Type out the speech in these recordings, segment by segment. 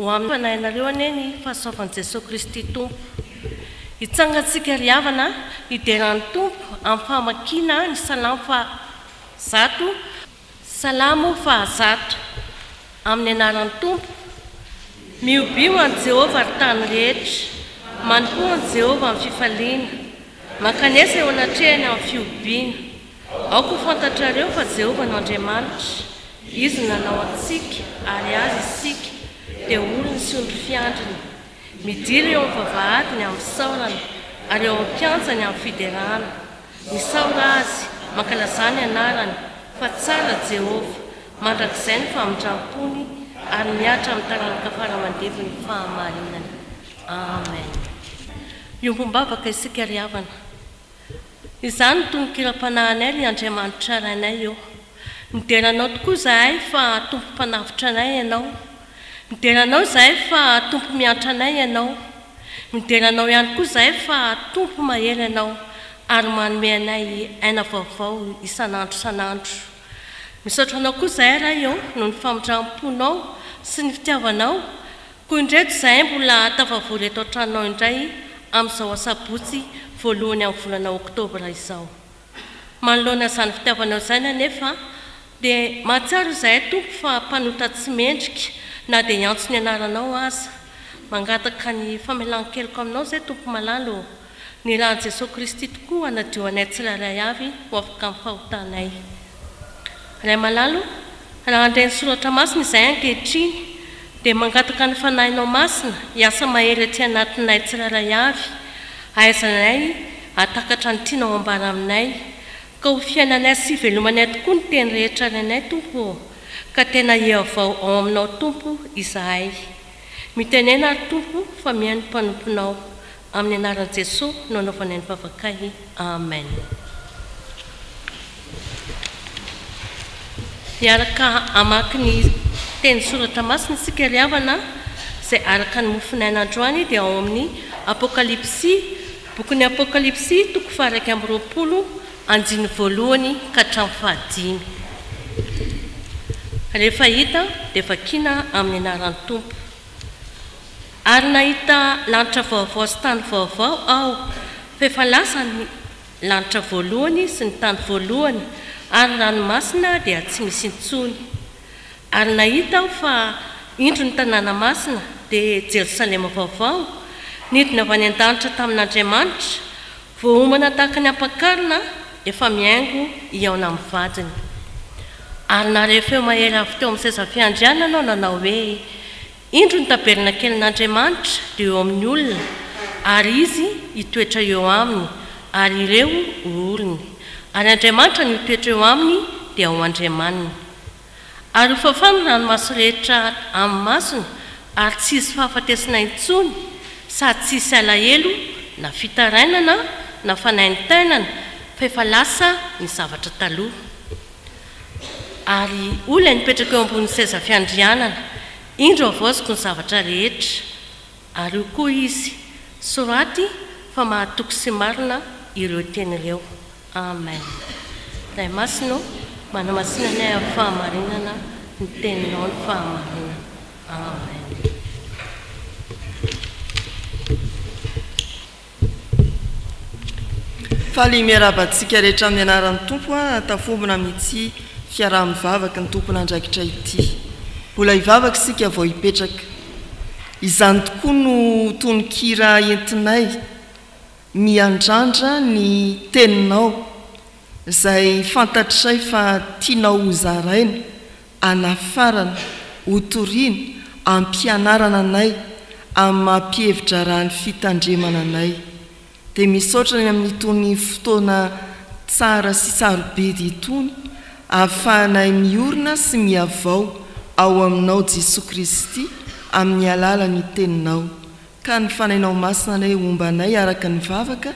ho amin'ny fanahinareo anie ny fahasoavan'i Jesosy Kristy Tompo. Hitsangatsika riavana hideran'ny Tompo amin'ny famakiana ny salamo fa 100 salamo fa 100 amin'ny anaran'ny Tompo. Miobio an Jehovah ary tany rehetra, manompo an Jehovah amin'ny fifaliana, makanesa eo anatrehany amin'ny fiobiana. Aoko ho fantatrareo fa Jehovah no Andriamanitra, izy nanao antsika ary azy isika dia olona sy ondry fiandriny. Midira eo amin'ny vavahadiny amin'ny saorana ary eo amin'ny kianjany amin'ny fiderahana. Misaora azy, mankalazany anarany fa tsara Jehovah, mandrakizay ny famindram-pony ary miatra amin'ny taranaka faramandevy ny fahamarinany. Amen. Iombom-bavaka isika riavana. Izany tononkira-panahinay ry Andriamanitra rainay eo. Mideranao tokoa zahay fa tompo mpanavitra anay ianao. Mideranao zahay fa tompo miantra anay ianao. Mideranao ihany koa zahay fa tompo mahery ianao ary manome anay aina vaovao isanandro isanandro. Misaotra anao koa zahay raha eo noho ny famindram-ponao sy ny fitiavanao. Koa indreto zahay mbola tafavory eto an-tranonao indray amin'izao asabotsy voalohany amin'ny volana Oktobra izao. Manoloana izany fitiavanao izany anefa dia mahatsiaro izahay Tompo fa mpanota tsy mendrika na dia iantso ny anaranao aza. Mangataka ny famelan-keloko aminao izay Tompo malalo. Ny rahan'i Jesosy Kristy tokoa anadio anay tsirairay avy ho afaka amin'ny fahotanay. Ray malalo, raha handray ny soratra masina izay ankehitriny dia mangataka ny fanahinao masina hiasa mahery aty anatinay tsirairay avy. Ahaizanay atakatra ny tianao ambara aminay, ka ho fiainanay sy velomanay tokoa ny teny rehetra rainay Tompo, ka tena hiavao ao aminao Tompo izahay. Mitenena ary Tompo fa mihaino mpanomponao amin'ny anaran'i Jesosy no anaovanay ny vavakay. Amen. Hiaraka amaky ny teny soratra masina isika riavana izay araka ny mofinaina androany dia ao amin'ny Apokalipsy, bokin'ny Apokalipsy 2:20 andiny voalohany ka hatramin'ny 5. Rehefa hita dia vakina amin'ny anaran'ny Tompo. Ary nahita lanitra vaovao sy tany vaovao aho, fa efa lasa ny lanitra voalohany sy ny tany voalohany ary ranomasina dia tsy misy intsony. Ary nahita aho fa indro ny tanàna masina dia Jerosalema vaovao, nidina avy any an-danitra tamin'Andriamanitra, voahomana tahaka ny ampakarina, efa miaingo iaona amin'ny vadiny. Ary narehefa eo mahery avy teo amin'ny seza fiandrianana nanao hoe, indro ny taberna kelin'Andriamanitra dia eo amin'ny olona, ary izy hitoetra eo aminy, ary ireo olony. Ary Andriamanitra ny hitoetra eo aminy dia ho Andriamaniny. Ary ho fafana ny ranomasy rehetra amin'ny masony, ary tsy hisy fahafatesana intsony, sady tsy hisy alahelo na fitarainana na fanaintainana, fa efa lasa ny zavatra taloha. Ary olona nipetraka eo ambonin'ny seza fiandrianana, indro avaoziko ny zavatra rehetra. Ary io koa izy, soraty fa mahatoky sy marina ireo teny ireo. Amen. Ray masino, manamasina ny amin'ny fahamarinana, ny teninao ny fahamarinana. Amen. Faly miarabantsika rehetra amin'ny anaran'ny Tompo tafombona mihitsy fiaraha-mivavaka ny Tompo nandraikitra ity. Mbola hivavaka isika vao hipetraka. Izany tokoa no tononkira entinay miandrandra ny teninao izay fantatray fa tianao hozaraina, anafarana, hotoriana, ampianarana anay amin'ny mampihevitra raha ny fitandremana anay. Dia misaotra ny amin'itony fotoana tsara sy sarobidy itony, ahafahanay miorina sy miavao ao aminao Jesosy Kristy amin'ny alalan'ny teninao. Ka ny fanainao masina anay ombanay araka ny vavaka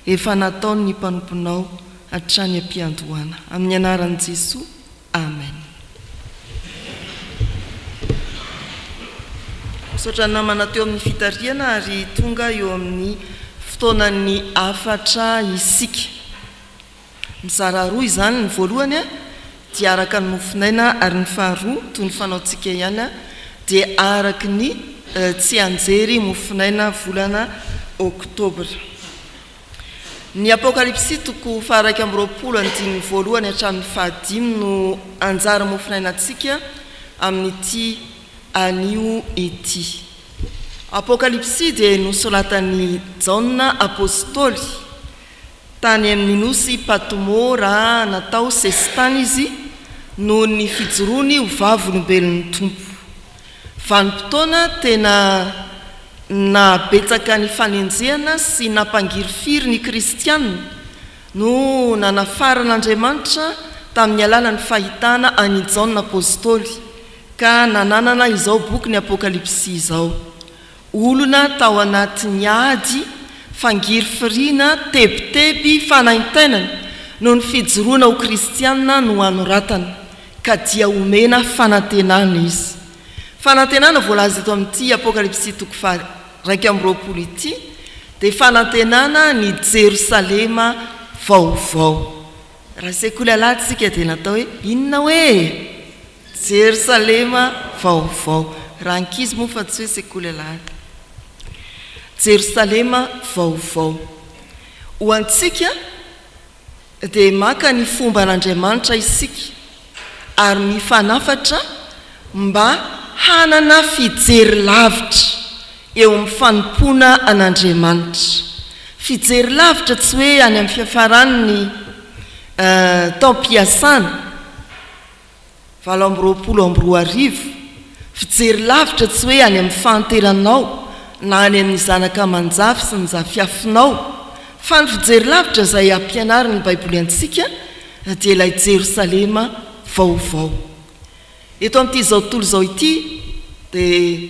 efa nataony ny mpanomponao hatrany ampiandohana. Amin'ny anaran'i Jesosy. Amen. Misaotra namana teo amin'ny fitariana ary tonga eo amin'ny fotoanan'ny afatra isika. Mizara roa izany ny voalohany dia araka ny mofinaina, ary ny faharoa toy ny fanaontsika ihany dia araka ny tsy anjery mofinaina volana oktobra. Ny apokalipsy toko faharaiky amby roapolo andiny voalohany hatramin'ny fahadimy no anjara mofinainantsika amin'ity anio ity. Apokalipsy dia nosoratan'ny Jaona apôstôly tany amin'ny nosy Patmo raha natao sesitany izy noho ny fijoroany ho vavolombelon'ny tompo. Vanim-potoana tena nabetsaka ny fanenjehana sy nampangiry ny kristianina no nanafaran'Andriamanitra tamin'ny alalany fahitana any Jaona apôstôly ka nananana izao boky ny apokalipsy izao. Olona tao anatin'ny ady fangiry firiana tebiteby fanaintainana no ny fijoroana ho kristianina no anoratana ka dia omena fanantenana izy. Fanantenana voalaza eto amin'ity apokalipsy toko faharaiky amby roapolo ity dia fanantenana ny Jerosalema vaovao. Raha sekoly alatsika dia natao hoe inona hoe Jerosalema vaovao. Raha ankizy moa fa tsy hoe sekoly alaty. Jerosalema vaovao. Ho antsika dia maka ny fomba an'Andriamanitra isika ary mifanafatra mba hanana fijery lavitra eo amin'ny fanompoana an'Andriamanitra. Fijery lavitra tsy hoe any amin'ny fiafarany taom-piasana 2024. Fijery lavitra tsy hoe any amin'ny fahanteranao na any amin'ny zanaka manjafy sy ny zafiafinao, fa ny fijery lavitra izay ampianariny Baiboly antsika dia ilay Jerosalema vaovao. Eto amin'ity izao tontolo izao ity dia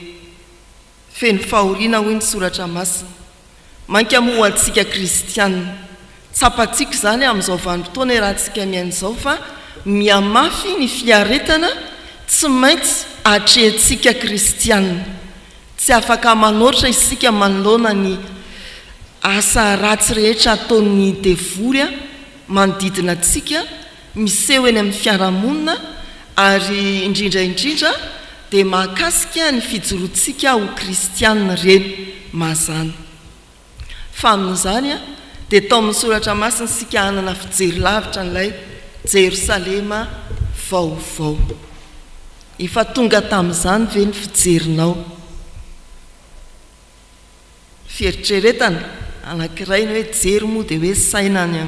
feno fahoriana hoy ny soratra masina. Mainka moa antsika kristianina tsapatsika izany amin'izao vanim-potoana raha antsika mian'izao fa miamafy ny fiaretana tsy maintsy hatrehantsika kristianina. Tsy afaka manoatra isika manoloana ny asa ratsy rehetra ataon'ny devoly manodidina antsika miseho eny amin'ny fiarahamonina ary indrindra dia mahakasika ny fijoroantsika ho kristianina reny mazana. Fa amin'izany dia tao amin'ny soratra masina sika hanana fijery lavitra n'ilay Jerosalema vaovao. Efa tonga tamin'izany ve ny fijerinao? Fieritreretana anankiray ny hoe jery moa dia hoe saina any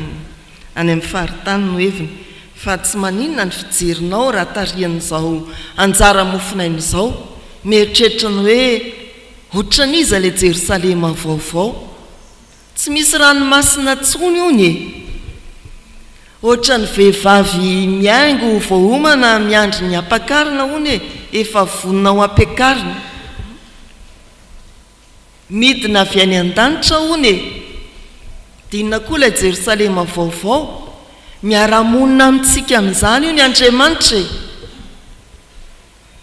amin'ny faritany no heviny, fa tsy maninona ny fijerinao raha tarihan'izao anjara mofinain'izao. Mieritreritra ny hoe ohatran'iza ilay Jerosalema vaovao? Tsy misy ranomasina tsony io ny ohatra ny vehivavy miaingo voahomana miandry ny ampakarina hony efa vonina ho ampiakarina. Midina avy any an-danitra hony dinina koa ilay Jerosalema vaovao. Miara-monina amintsika amin'izany io ny Andriamanitra.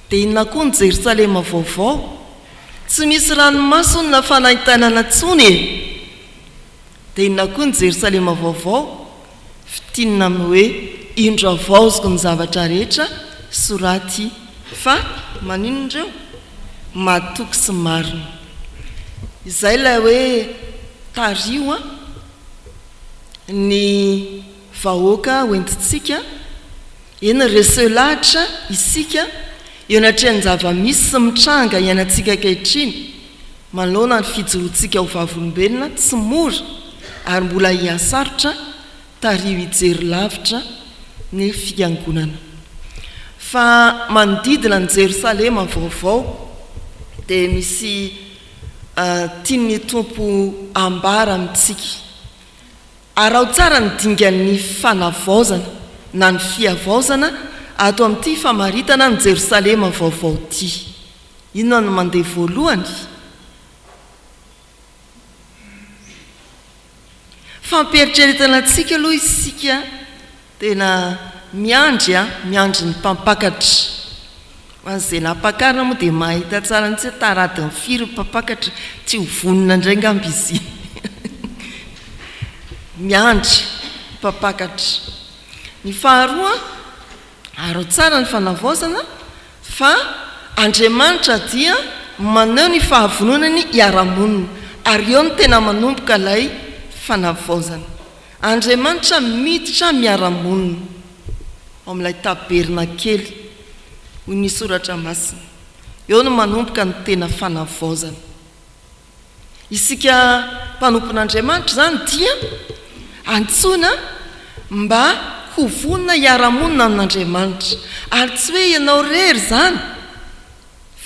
Dia inona koa ny Jerosalema vaovao? Tsy misy ranomasina na fanaintainana tsony. Dia inona koa ny Jerosalema vaovao? Fitinina amin'ny hoe indro avaoziko ny zavatra rehetra soraty fa maninondreo matoky sy marina. Izay ilay hoe tario ny vahoaka hoentitsika eny reselahatra isika eo anatrehany zava-misy sy mitranga iainantsika ankehitriny manoloana ny fijoroantsika ho vavolombelona tsy mora ary mbola hiasarotra tario hijery lavitra ny fiangonana. Fa manodidina ny Jerosalema vaovao dia misy tiany tompo ambara amintsika. Arao tsara ny dingan'ny fanavaozana na ny fiavaozana ato amin'ity famaritana ny Jerosalema vaovao ity. Inona no mandeha voalohany? Fampieritrertana antsika aloha isika tena miandry ny mpampakatra. Izay nampakarina moa dia mahita tsara ny tsy tarady ny firy mpampakatra tsy ho vonina indray ngamba izy. Miandry mpampakatra. Ny faharoa, arao tsara ny fanavaozana fa Andriamanitra dia maneo ny fahavononany iara-monina ary eo ny tena manomboka ilay fanavaozana. Andriamanitra miditra miara-monina ao amin'ilay taberna kely hoy ny soratra masina. Eo no manomboka ny tena fanavaozana. Isika mpanompon'Andriamanitra zany dia antsoina mba ho vonina iara-monina amin'Andriamanitra, ary tsy hoe ianao rery zany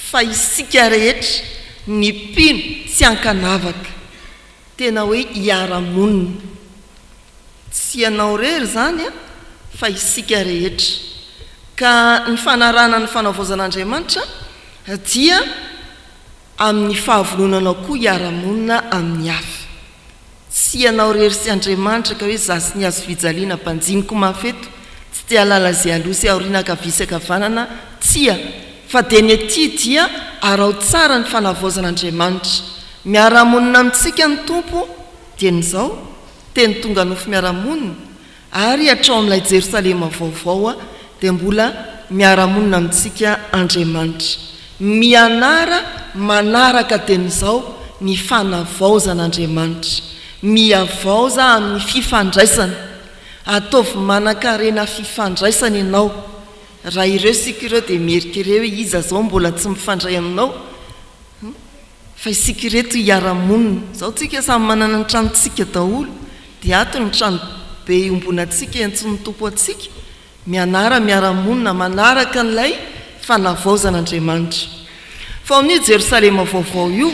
fa isika rehetra ny mpino tsy ankanavaka, tena hoe iara-monina. Tsy ianao rery zany fa isika rehetra. Ka ny fanarana ny fanavaozan'Andriamanitra dia amin'ny fahavononanao koa iara-monina amin'ny hafa. Tsy ianao rery sy Andriamanitra ka hoe zasy ny azo fijaliana mpanjiniko mafeto, tsy tia lala zay aloha sy aoriana kavisakavanana, tsia fa dia ny ety dia arao tsara ny fanavaozan'Andriamanitra. Miara-monina amintsika ny Tompo dia n'izao teny tonga nofo miara-monina, ary hatrao amin'ilay Jerosalema vaovao dia mbola miara-monina amintsika Andriamanitra. Mianara manaraka ten'izao ny fanavaozan'Andriamanitra, miavaoza amin'ny fifandraisana. Ataovy manan-karena fifandraisana ianao. Raha ireo sika ireo dia mierika ireo hoe iza zao mbola tsy mifandray aminao, fa isika ireto iara-monina. Zao tsika samy manana ny tranontsika daholo, dia ato ny trano be iombonantsika iantsony Tompo atsika, mianara miara-monina manaraka n'ilay fanavaozan'Andriamanitra. Fa amin'ny Jerosalema vaovao io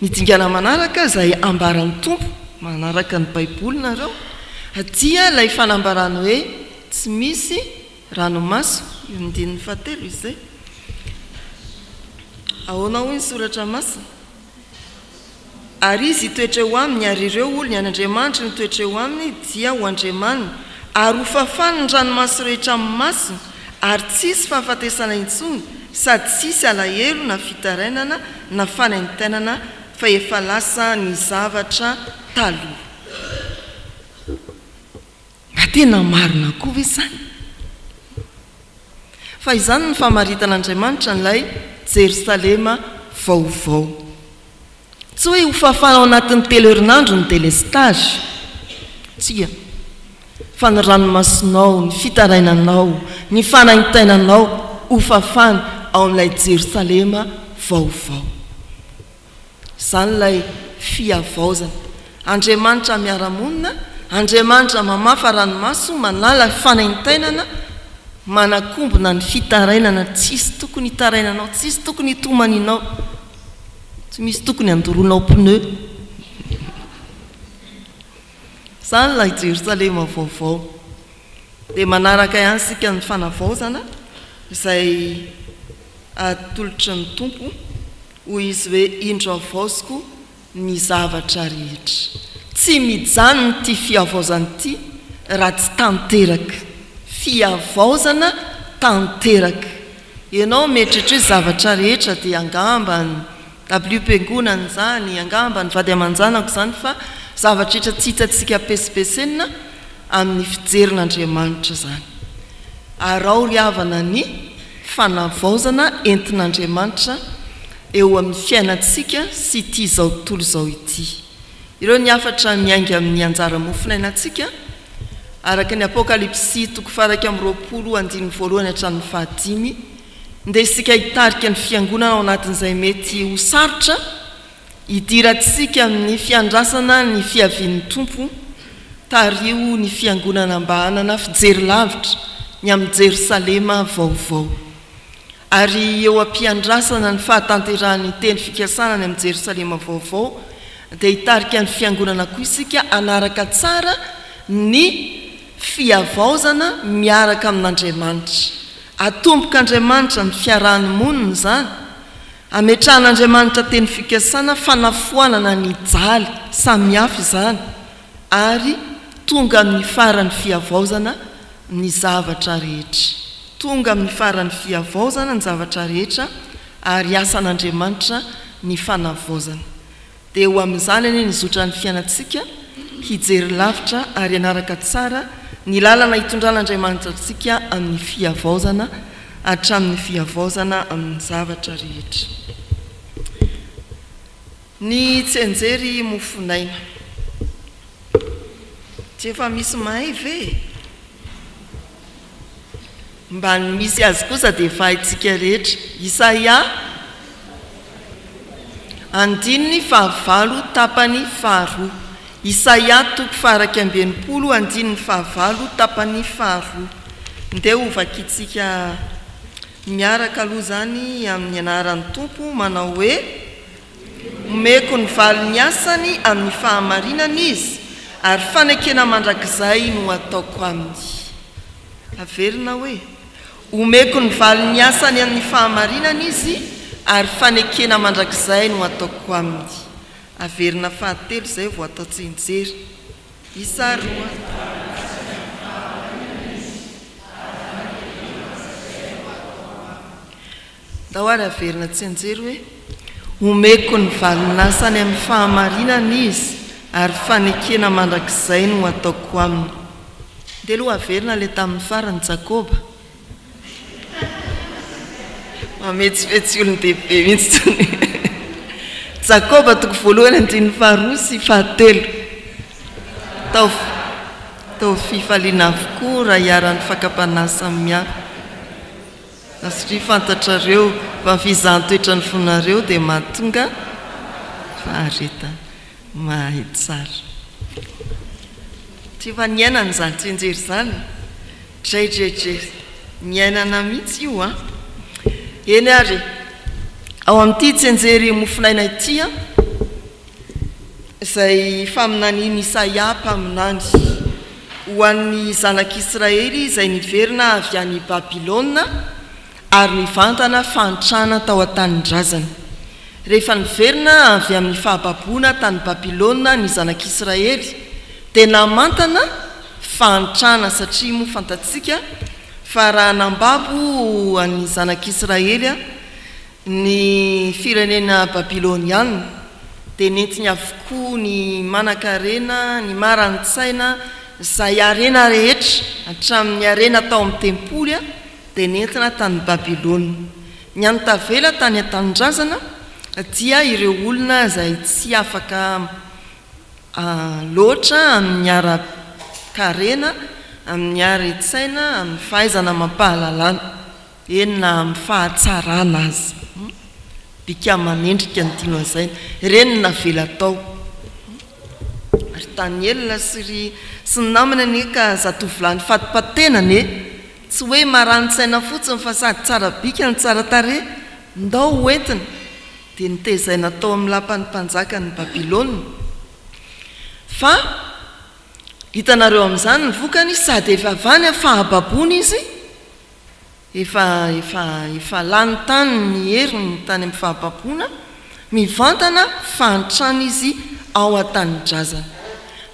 nidingana manaraka izay ambaran'ny Tompo manaraka ny Baiboly nareo, dia ilay fanambarany hoe tsy misy ranomaso, io ny dininy fahatelo izay. Ahoana hoy ny soratra masina? Ary izy toetra ho aminy, ary ireo olony an'Andriamanitra ny toetra ho aminy dia ho Andriamaniny, ary ho fafany ny ranomaso rehetra amin'ny masina, ary tsisy fahafatesana intsony, sady tsisy alahelo na fitarainana na fanaintainana, fa efa lasa ny zavatra taloha. Mba tena marina koa ve zany? Fa izany ny famaritan'Andriamanitra n'ilay Jerosalema vaovao. Tsy hoe ho fafana ao anatin'ny telo herinandro ny délestage, tsia, fa ny ranomasonao, ny fitarainanao, ny fanaintainanao ho fafana ao amin'ilay Jerosalema vaovao. Izany ilay fiavaozana. Andriamanitra miara-monina, Andriamanitra mamafa ranomaso, manala fanaintainana, manakombona ny fitarainana. Tsisy tokony hitarainanao, tsisy tokony hitomaninao, tsy misy tokony handoronao pneu. Izany ilay Jerosalema vaovao. Dia manaraka ihany sika ny fanavaozana izay atolotry ny Tompo hoy izy hoe indro avaoziko ny zavatra rehetra. Tsy mijanona ty fiavaozana ty raha tsy tanteraka. Fiavaozana tanteraka. Ianao mieritreritra hoe zavatra rehetra dia angamba ny WP-ngonana zany, angamba ny vady aman-janako zany, fa zavatra rehetra tsy hitatsika pesipesenina amin'ny fijerin'Andriamanitra zany. Arao ry havana ny fanavaozana entin'Andriamanitra eo amin'ny fiainantsika sy ity zao tontolo zao ity. Ireo ny afatra miainga amin'ny anjara mofinainantsika araka ny Apokalipsy 2:20-5 nde isika hitarika ny fiangonana ao anatin'izay mety ho sarotra hidirantsika amin'ny fiandrasana ny fiavian'ny Tompo tario ny fiangonana mba hanana fijery lavitra ny amin'ny Jerosalema vaovao. Ary eo ampiandrasana ny fahatanterahany teny fikasana ny amin'ny Jerosalema vaovao dia hitarika ny fiangonana koa isika anaraka tsara ny fiavaozana miaraka amin'Andriamanitra. Atomboka Andriamanitra ny fiarahany monina zany, ametrahan'Andriamanitra teny fikasana fanafoanana ny jaly samihafa izany, ary tonga amin'ny farany fiavaozana ny zavatra rehetra. Tonga amin'ny farany fiavaozana ny zavatra rehetra, ary asan'Andriamanitra ny fanavaozana. Dia ho amin'izany ny zotra ny fiainantsika hijery lavitra ary anaraka tsara ny lalana hitondran'Andriamanitra antsika amin'ny fiavaozana hatramin'ny fiavaozana amin'ny zavatra rehetra. ny tsenjery mofonaina tsy efa misy mahay ve mba misy azy kosa dia efa haitsika rehetra Isaia 9:9 tapany 2 Isaia 9:9 tapany 2 ndea ovakitsika miaraka aloha zany amin'ny anaran'ny tompo manao hoe omeko ny valiny asany amin'ny fahamarinana izy ary fanekena mandrakizay no ataoko aminy averina hoe omeko ny valiny asany amin'ny fahamarinana izy ary fanekena mandrakizay no ataoko aminy averina fahatelo zay vao atao tsenjery isa 2 dahoary averina tsenjery hoe omeko ny valinasany amin'ny fahamarinana izy ary fanekena mandrakizay no ataoko aminy dia aloha averina le tamin'ny farany Jakoba mametsifetsy olony dehibe mihitsy Jakoba toko voalohany 2 sy 7 tao fifaliana avokoa raha hiaran'ny fakapanahy samihafa satria fantatrareo fa fizahn-toetra ny fonareo dia mahatonga fahareta mahay tsara tsy efa niainana zany tsenjery zany draidreidrery niainana mihitsy io a eny ary ao amin'ity tsenjery mofonaina ity a izay faminaniny Isaia mpaminany ho an'ny zanak'Israely izay niverina avy any Babilôna ary nivantana fantrana tao an-tanindrazana rehefa niverina avy amin'ny fahababoana tany Babilôna ny zanak'Israely dia namantana fantrana satria moa fantatsika fa raha nambabo any zanak'Israely ny firenena babilôniana dia nentiny avokoa ny manan-karena ny marani-tsaina izay arena rehetra hatramin'ny arena tao amin'ny tempoly dia nentina tany Babilôna ny antavela tany an-tanindrazana dia ireo olona izay tsy afaka loatra amin'ny ara-karena amin'ny ara-tsaina amin'ny fahaizana mampahalalana enina amin'ny fahatsarana azy bika manendrika ny tino an'izay reny navela tao ary Daniela sy ny namana anie ka zatovolahy fatipatenany tsy hoe marani-tsaina fotsiny fa sady tsara bika ny tsara tare ndao hoentina dia nitezaina tao amin'ny lapan'ny mpanjaka ny Babilôna fa hitanareo amin'izany ny vokany sady efa avany fahababoana izy efa lany tany ny heriny tany amin'ny fahababoana mivantana fantrana izy ao an-tanindrazana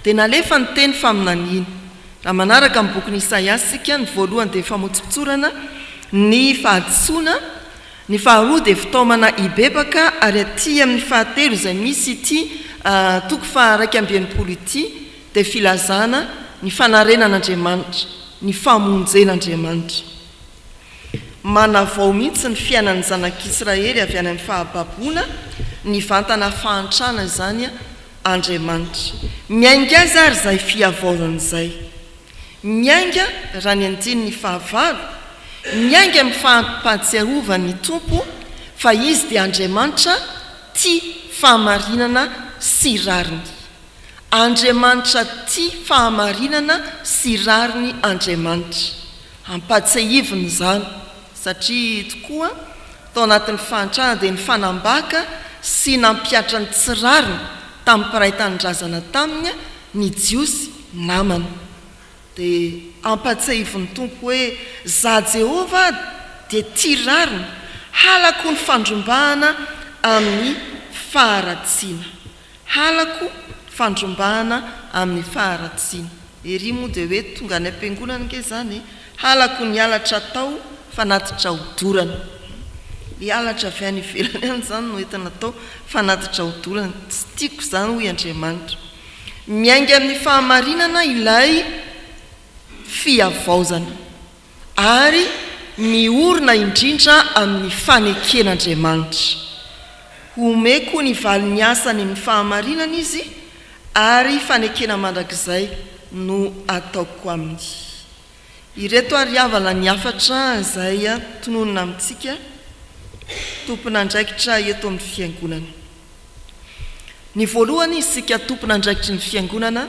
dia nalefa ny teny faminaniana raha manaraka amin'ny bokyny Isaia sika ny voalohany dia famotsipitsorana ny fahadisoana ny faharoa dia fitaomana ibebaka ary aty amin'ny fahatelo izay misy ity toko faharaiky ambienipolo ity dia filazana ny fanarenan'Andriamanitra ny famonjen'Andriamanitra manavao mihitsy ny fiainan'ny zanak'Israely avy any amin'ny fahababoana ny vantana fahantrana izany Andriamanitra miainga azy ary izay fiavaorana izay miainga raha ny andiny ny fahavalo miainga amin'ny fahampatsiarovany tompo fa izy dia Andriamanitra tia fahamarinana sy rariny Andriamanitra tia fahamarinana sy rariny Andriamanitra ampatsiahiviny izany satria tokoa tao anatin'ny fahantrana dia ny fanambaka sy nampiatra ny tsirariny tamin'ny mpiray tanindrazana taminy ny jiosy namana dia ampatsiahiviny tompo hoe za Jehova dia tia rariny halako ny fandrombahana amin'ny faharatsiana halako fandrombahana amin'ny faharatsiana ery moa dia hoe tonga any am-piangonana ke zany halako ny alatra tao fanatitra hodorana le alatra avy any ivelany any zany no entana tao fanatitra hodorana tsy tiako zany hoy Andriamanitra miainga amin'ny fahamarinana ilay fiavaozana ary miorina indrindra amin'ny faneken'Andriamanitra homeko ny valiny asany ny fahamarinana izy ary fanekena mandrakizay no ataoko aminy. Ireto ary havana ny afatra izay tononona amintsika tompon'andraikitra eto amin'ny fiangonana. Ny voalohany isika tompon'andraikitry ny fiangonana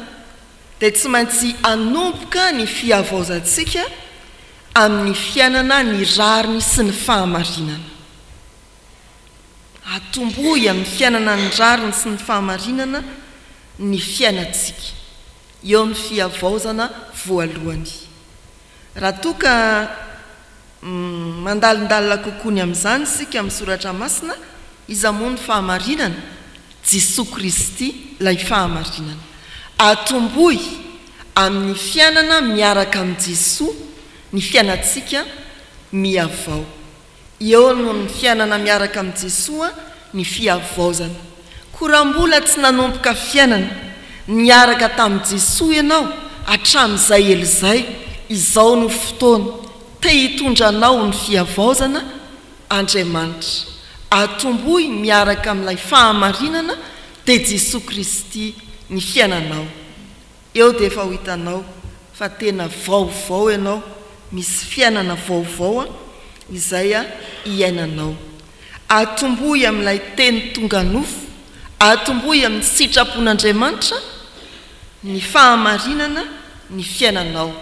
dia tsy maintsy anomboka ny fiavaozantsika amin'ny fiainana ny rariny sy ny fahamarinana. Atombohy amin'ny fiainana ny rariny sy ny fahamarinana ny fiainantsika. Eo ny fiavaozana voalohany. Raha toka mandalindalina kokoa ny amin'izany isika amin'ny soratra masina, iza moa ny fahamarinana? Jesosy Kristy ilay fahamarinana. Atombohy amin'ny fiainana miaraka amin'ny Jesosy, ny fiainantsika miavao. Eo no ny fiainana miaraka amin'ny Jesosy ny fiavaozana. Korambola tsy nanomboka fiainana niaraka tamin'i Jesosy ianao hatramin'izay elizay, izao no fotoana te hitondranao ny fiavaozana Andriamanitra. Atombohy miaraka amin'ilay fahamarinana dia Jesosy Kristy ny fiainanao. Eo dia efa ho hitanao fa tena vaovao ianao, misy fiainana vaovao izay iainanao. Atombohy amin'ilay teny tonga nofo, atombohy amin'ny sitrapon'Andriamanitra, ny fahamarinana ny fiainanao.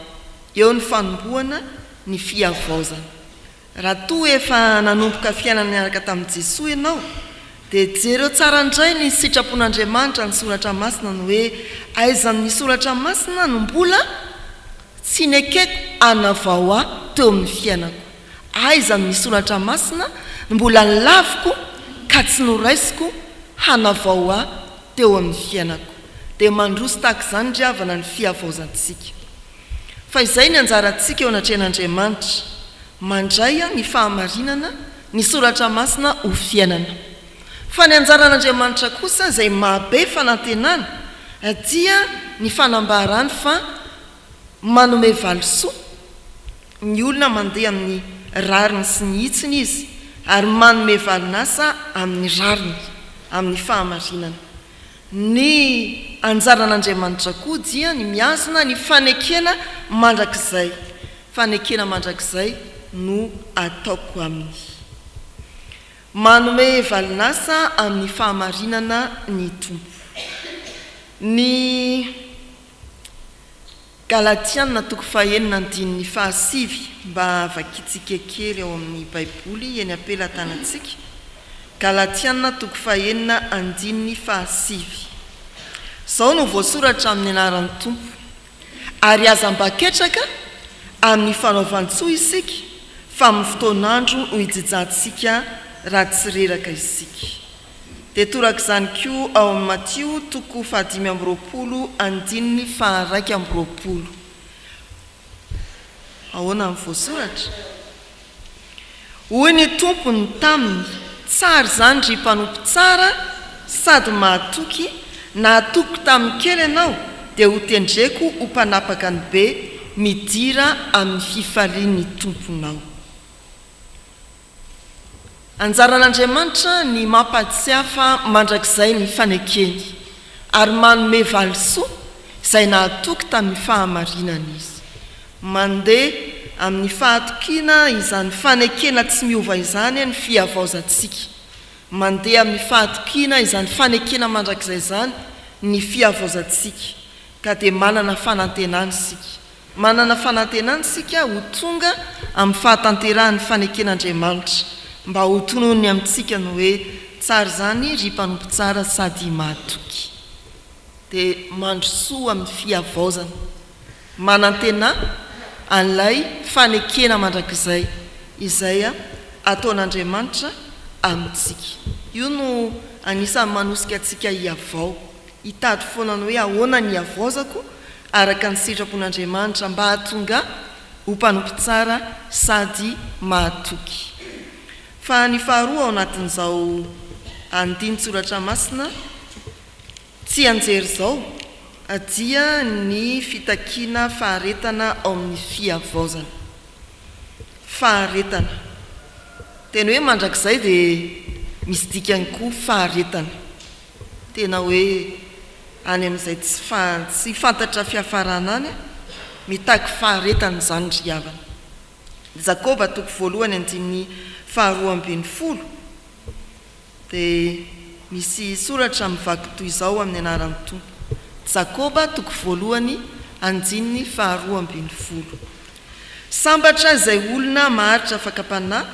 Eo ny fanombohana ny fiavaozana. Raha toa efa nanomboka fiainana miaraka tamin'i Jesosy ianao, dia jereo tsara indray ny sitrapon'Andriamanitra ny soratra masina no hoe aiza amin'ny soratra masina no mbola tsy nekeko anavao aho teo amin'ny fiainako. Aiza amin'ny soratra masina no mbola nilaviko ka tsy noraisiko hanavao aho teo amin'ny fiainako. Dia mandroso tahaka izany ry havana ny fiavaozantsika. Fa izay ny anjarantsika eo anatrehan'Andriamanitra, mandray ny fahamarinana ny soratra masina ho fiainana. Fa ny anjaran'Andriamanitra kosa izay mahabe fanantenana dia ny fanambarany fa manome valisoa ny olona mandeha amin'ny rariny sy ny hitsiny izy, ary manome valinasa amin'ny rariny, amin'ny fahamarinana. Ny anjaran'Andriamanitra koa dia ny miazona ny fanekena mandrakizay. Fanekena mandrakizay no ataoko aminy. Manome valinasa amin'ny fahamarinana ny tompo. Ny Galatiana toko 4:5 mba vakitsika kely eo amin'ny Baiboly eny ampelatanantsika. Galatiana toko 4:5. Zao no voasoratra amin'ny anaran'ny tompo. Ary azam-baketraka amin'ny fanaovan-tsoa isika fa amin'ny fotoan'andro ho hijijantsika raha tsy reraka isika. Dia toraka izany koa ao amin'ny Matio toko 5:2. Ahoana amin'ny voasoratra? Hoy ny tompony taminy, tsara izany ry mpanompo tsara sady mahatoky, nahatoky tamin'ny kely ianao dia ho tendreko ho mpanapaka ny be, midira amin'ny fifalian'ny tomponao. Anjaran'Andriamanitra ny mampatsiafa mandrakizay ny fanekeny ary manome valisoa izay nahatoky tamin'ny fahamarinana izy. Mandeha amin'ny fahatokiana izany fanekena tsy miova izany ny fiavaozantsika. Mandeha amin'ny fahatokiana izany fanekena mandrakizay izany ny fiavaozantsika. Ka dia manana fanantenana isika. Manana fanantenana isika ho tonga amin'ny fahatanterahany faneken'Andriamanitra, mba ho tonony amintsika no hoe tsara izany ry mpanompo tsara sady mahatoky. Dia mandrosoa amin'ny fiavaozana, manantena an'ilay fanekena mandrakizay izay ataon'Andriamanitra amintsika. Io no anisan'ny manosika antsika hiavao, hitady foana ny hoe ahoana ny havaozako araka ny sitrapon'Andriamanitra mba hahatonga ho mpanompo tsara sady mahatoky. Fa ny faharoa ao anatin'izao andiny soratra masina tsy anjery izao dia ny fitakiana faharetana ao amin'ny fiavaozana. Faharetana tena hoe mandrakizay dia misy dikany koa faharetana tena hoe any amin'izay tsy fantatra fiafarana any mitaky faharetana zany ry havana. Jakoba toko voalohany andininy 2:20 dia misy soratra mivaky toy izao amin'ny anaran'ny tompo. Jakoba toko voalohany andininy 2:20. Sambatra izay olona maharitra fakapana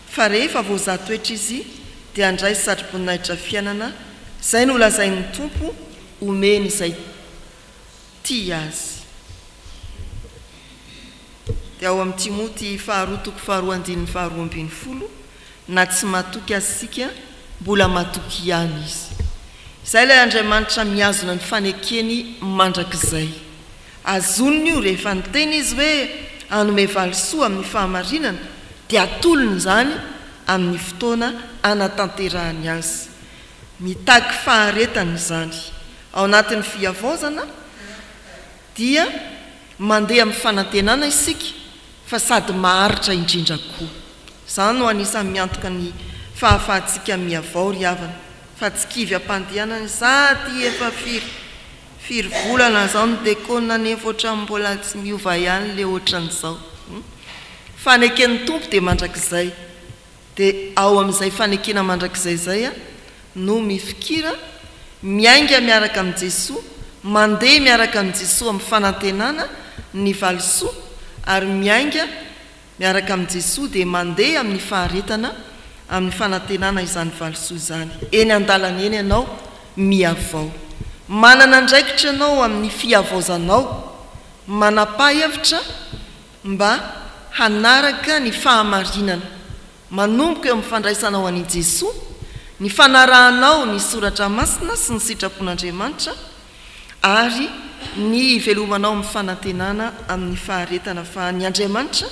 fa rehefa voazatoetra izy dia andray satry-boninahitra fiainana, izay no lazain'ny tompo omeny izay tia azy. Dia ao amin'ny Timoty 2:2-2:20 na tsy matoky azysika mbola matoky ihany izy. Izay ilay Andriamanitra miazona ny fanekeny mandrakizay. Azoniny io rehefa niteny izy hoe anome valisoa amin'ny fahamarinana dia atolony izany amin'ny fotoana anatanterahany azy. Mitaky faharetana izany. Ao anatin'ny fiavozana dia mandeha amin'ny fanantenana isika fa sady maharitra indrindra koa. Izany no anisan'ny miantoka ny fahafahantsika miavao ry havana. Fa tsy kivy ampandehanana sady efa firy volana zao no dekona nefa ohatran'ny mbola tsy miova ihany le ohatran'izao. Faneken'ny tompo dia mandrakizay. Dia ao amin'izay fanekena mandrakizay zay no mifikira miainga miaraka amin'ny Jesosy, mandeha miaraka amin'ny Jesosy amin'ny fanantenana ny valisoa, ary miainga miaraka amin'ny Jesosy dia mandeha amin'ny faharetana amin'ny fanantenana izany valisoa izany. Eny an-dalana eny ianao miavao. Manana andraikitra ianao amin'ny fiavozanao, manapa-hevitra mba hanaraka ny fahamarinana, manomboka eo amin'ny fandraisanao an'i Jesosy, ny fanarahanao ny soratra masina sy ny sitrapon'Andriamanitra, ary ny ivelomanao amin'ny fanantenana amin'ny faharetana. Fa ny Andriamanitra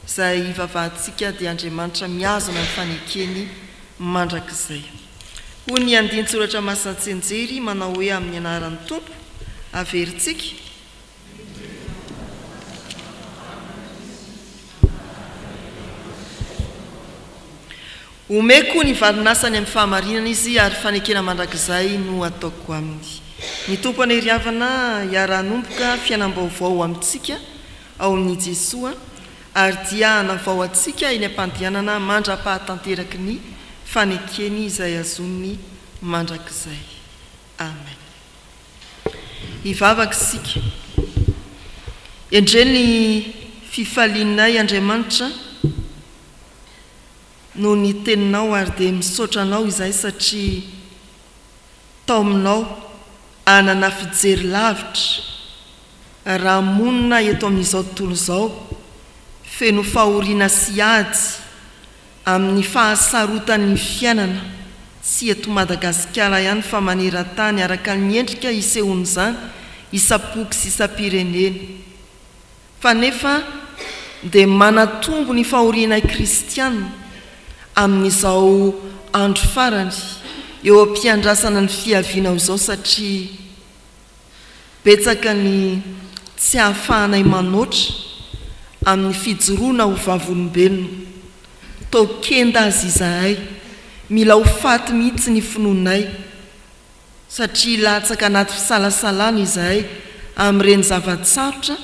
izay ivavahantsika dia Andriamanitra miazona ny fanekeny mandrakizay. Hoy ny andiny soratra masina tsenjery manao hoe amin'ny anaran'ny tompo averintsika. Omeko ny valinasany amin'ny fahamarinana izy ary fanekena mandrakizay no ataoko aminy. Ny tompo any ry havana hiara-nomboka fiainam-baovao amintsika ao amin'ny Jesosy, ary dia hanavao antsika eny am-pandehanana mandra-pahatanteraky ny fanekeny izay azon'ny mandrakizay. Amen. Hivavaka isika. Endreny fifalianay Andriamanitra no ny teninao ary dia misaotra anao izay satria tao aminao anana fijery lavitra raha monina eto amin'izao tontolo izao, feno fahoriana sy ady amin'ny fahasarotan'ny fiainana, tsy eto Madagasikara ihany fa maneran-tany araka ny endrika isehon'izany isapoky sy isa-pirenena. Fa nefa dia manatombo ny fahorianay kristianina amin'izao andro farany eo am-piandrasana ny fiavianao izao, satria betsaka ny tsy hahafahanay manoatra amin'ny fijoroana ho vavolombelona. Tokenda azy izahay, mila ho faty mihitsy ny finoanay, satria latsaka anaty fisalasalana izahay amin'ireny zavatsarotra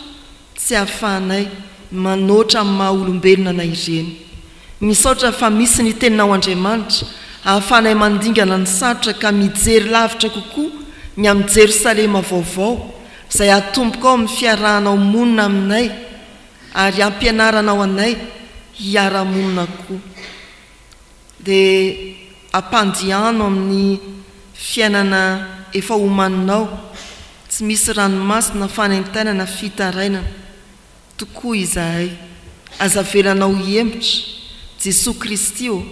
tsy hahafahanay manoatra amin'ny maha olombelona na ireny. Misaotra fa misy ny teninao Andriamanitra ahafahanay mandingana ny sarotra ka mijery lavitra kokoa ny amin'ny Jerosalema vaovao, izay atomboka ao amin'ny fiarahanao monina aminay ary ampianaranao anay hiara-monina koa. Dia ampandiano amin'ny fiainana efa homaninao, tsy misy ranomasina fanentanana fitarainana tokoa izahay. Aza velanao hiembotra Jesosy Kristy io,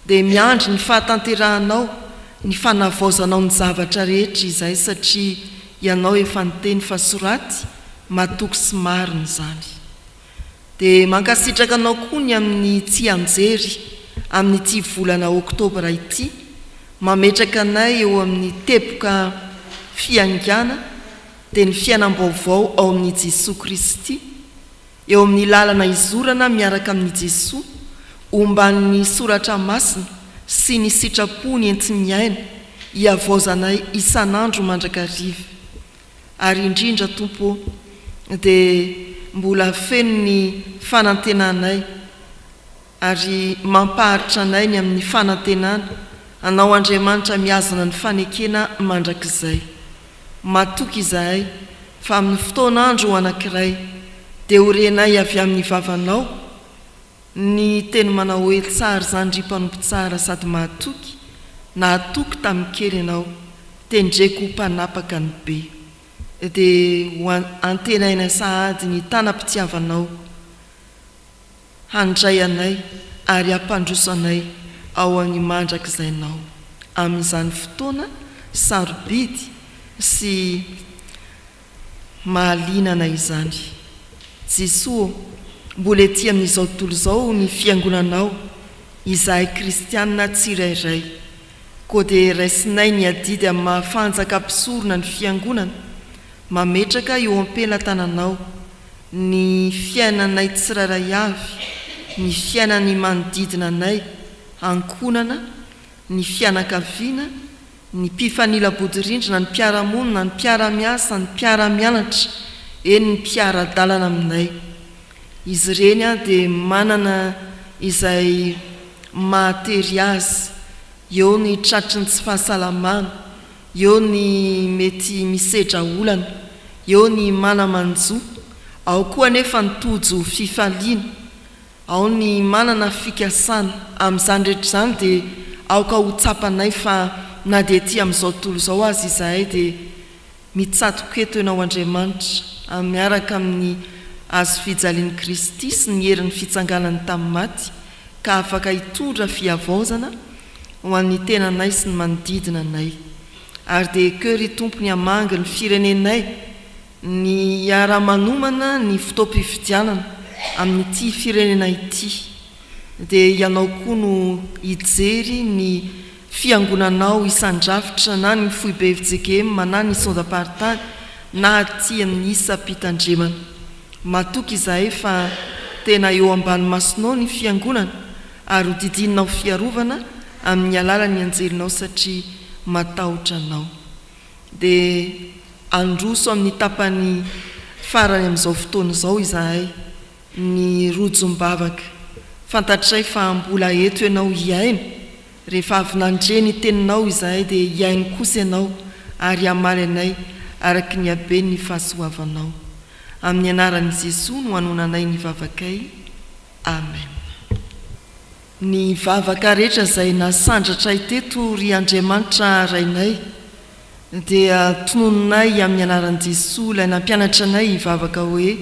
dia miandry ny fahatanterahanao, ny fanavaozanao ny zavatra rehetra izay, satria ianao efa niteny fa soraty matoky sy marina izany. Dia mankasitraka anao koa ny amin'ny tsy anjery amin'ny ity volana Oktobra ity, mametraka anay eo amin'ny teboka fiangana dia ny fiainam-baovao ao amin'ny Jesosy Kristy, eo amin'ny lalana izorana miaraka amin'ny Jesosy, omban'ny soratra masina sy ny sitrapony entimiaina hiavaozanay isan'andro mandrakariva. Ary indrindra Tompo dia mbola feno ny fanantenanay ary mampaharitra anay ny amin'ny fanantenana anao Andriamanitra miazana ny fanekena mandrakizay. Matoky izahay fa amin'ny fotoan'andro anankiray dia orenay avy amin'ny vavanao ny teny manao hoe tsara zany ry mpanompo tsara sady mahatoky na atoky tamin'ny kely ianao tendreko mpanapaka ny be dia antenaina sahady ny tanam-pitiavanao handray anay ary hampandroso anay ao amin'ny mandrakizainao amin'izany fotoana sarobidy sy mahalinana izany. Jesoa mbola ety amin'izao tontolo izao ny fiangonanao izahay kristianina tsirairay koa dia raisinay ny adidy amin'ny mahafanjaka-pisorona ny fiangonana mametraka eo am-pelantananao ny fiainanay tsirairay avy, ny fiainany manodidina anay ankonana, ny fianakaviana, ny mpifanila-bodirindrina, ny mpiaramonina, ny mpiara-miasa, ny mpiara-mianatra, eny ny mpiara-dalana aminay. Izy ireny dia manana izay mahatery azy, eo ny tratry ny tsy fahasalamana, eo ny mety misedra olana, eo ny manamanjo, ao koa nefa ny tojo fifaliana, ao ny manana fikasana. Amin'izany rehetra izany dia aoka ho tsapanay fa na dia ety amin'izao tontolo izao azy izahay dia mitsatoka eto ianao Andriamanitra miaraka amin'ny azo fijalian'i Kristy sy ny herin'ny fitsanganany tamin'ny maty ka afaka hitondra fiavaozana ho an'ny tenanay sy ny manodidina anay. Ary dia keo ry Tompo ny hamangy ny firenenay ny hiara-manomana ny fotoam-pifidianana amin'ity firenena ity dia ianao koa no hijery ny fiangonanao isan-drafitra na ny foibe FJKM na ny sondaparitany na aty amin'ny isa-pitandremana. Matoky izahay fa tena eo ambany masonao ny fiangonana ary hodidininao fiarovana amin'ny alalan'ny anjelinao satria matahotra anao. Dia androso amin'ny tapany farany amin'izao fotoana izao izahay ny rojom-bavaka. Fantatray fa mbola eto ianao hiaina, rehefa avy nandre ny teninao izahay dia hiainy kosa ianao ary hamaly anay araka ny habeny ny fahasoavanao. Amin'ny anaran'i Jesoa no hanonanay ny vavakay. Amen. Ny vavaka rehetra izay nasandratra teto ry Andriamanitra rainay dia tonononay amin'ny anaran'i Jesoa ilay nampianatra anay hivavaka hoe: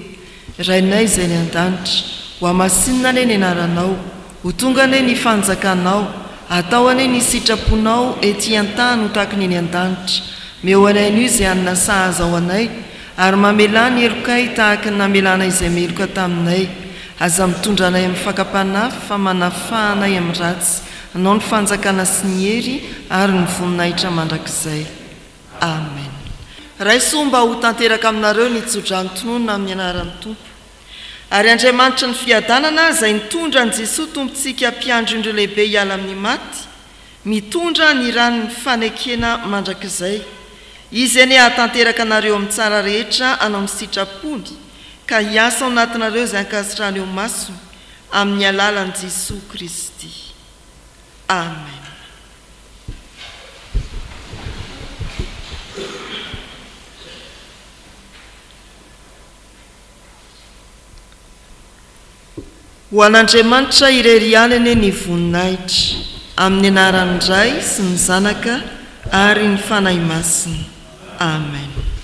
rainay izay ny an-danitra, ho amasinina ane ny anaranao, ho tonga ane ny fanjakanao, atao ane ny sitraponao ety an-tany ho tahaka ny eny an-danitra. Meo anay an'io izay hanina sahaza ao anay ary mamela ny elokay tahaka ny namelana izay meloka taminay. Aza mitondra anay amin'ny fakapanafy fa manafahanay amin'ny ratsy, anao ny fanjakana sy ny hery ary ny voninahitra mandrakizay. Amen. Raisoa mba ho tanteraka aminareo ny tsodranotonona amin'ny anaran'ny Tompo. Ary Andriamanitra ny fiadanana izay nitondra ny Jesoa tompontsika mpiandro indro lehibe hiala amin'ny maty, mitondra ny ranony fanekena mandrakizay. Izy eny hatanteraka anareo amin'ny tsara rehetra anao ny sitrapony ka hiasa ao anatinareo izay ankasitrahany eo masony amin'ny alalan'i Jesoa Kristy. Amen. Ho an'Andriamanitra irery ihany ny voninahitra, amin'ny anaran'ny Ray sy ny Zanaka ary ny fanahy masina. Amen.